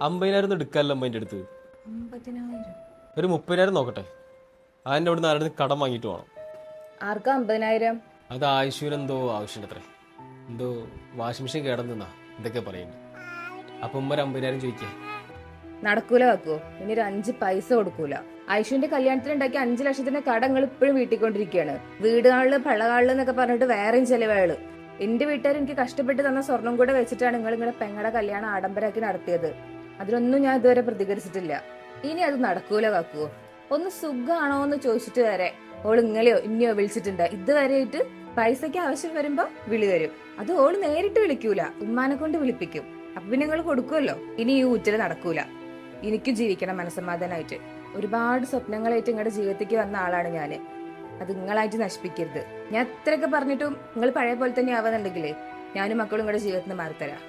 50,000 എടുക്കാമല്ലോ അമ്മ എൻ്റെ അടുത്ത്. 50,000? ഒരു 30,000 നോക്കട്ടെ. അതിൻ്റെ അവിടെ നിന്ന് ആരുടെ കടം വാങ്ങിയിട്ട് വേണം. ആർക്കാ 50,000? അത് ആയുഷ്യൂന് എന്തോ ആവശ്യമുണ്ട് അത്രേ. എന്തോ വാഷിംഗ് മെഷീൻ കേടന്നാ എന്തൊക്കെ പറയുന്നുണ്ട്. അപ്പം ഉമ്മ ഒരു 50,000 ചോദിക്കുക. നടക്കൂല വെക്കോ? ഇനി ഒരു 5 പൈസ കൊടുക്കൂല. ഐഷുവിന്റെ കല്യാണത്തിന് ഉണ്ടാക്കി 5 ലക്ഷത്തിന്റെ കടങ്ങൾ ഇപ്പോഴും വീട്ടിക്കൊണ്ടിരിക്കുകയാണ്. വീടുകളില് പള്ളകാളില് എന്നൊക്കെ പറഞ്ഞിട്ട് വേറെയും ചെലവുകള്. എന്റെ വീട്ടുകാർ എനിക്ക് കഷ്ടപ്പെട്ട് തന്ന സ്വർണം കൂടെ വെച്ചിട്ടാണ് നിങ്ങളുടെ പെങ്ങളുടെ കല്യാണം ആഡംബരമാക്കി നടത്തിയത്. അതിനൊന്നും ഞാൻ ഇതുവരെ പ്രതികരിച്ചിട്ടില്ല. ഇനി അത് നടക്കൂല വെക്കുവോ? ഒന്ന് സുഖാണോ എന്ന് ചോദിച്ചിട്ട് വരെ ഓള് ഇങ്ങനെയോ ഇനിയോ വിളിച്ചിട്ടുണ്ട്. ഇതുവരെയായിട്ട് പൈസക്ക് ആവശ്യം വരുമ്പോ വിളി വരും. അത് ഓള് നേരിട്ട് വിളിക്കൂല, ഉമ്മാനെ കൊണ്ട് വിളിപ്പിക്കും. അപ്പൊ പിന്നെ നിങ്ങൾ കൊടുക്കുമല്ലോ. ഇനി ഈ ഊറ്റല് നടക്കൂല. എനിക്കും ജീവിക്കണം മനസ്സമാധാനായിട്ട്. ഒരുപാട് സ്വപ്നങ്ങളായിട്ട് നിങ്ങളുടെ ജീവിതത്തേക്ക് വന്ന ആളാണ് ഞാന്. അത് നിങ്ങളായിട്ട് നശിപ്പിക്കരുത്. ഞാൻ എത്രയൊക്കെ പറഞ്ഞിട്ടും നിങ്ങൾ പഴയ പോലെ തന്നെ ആവുന്നുണ്ടെങ്കിലേ ഞാനും മക്കളും നിങ്ങളുടെ ജീവിതത്തിൽ നിന്ന് മാറിത്തരാം.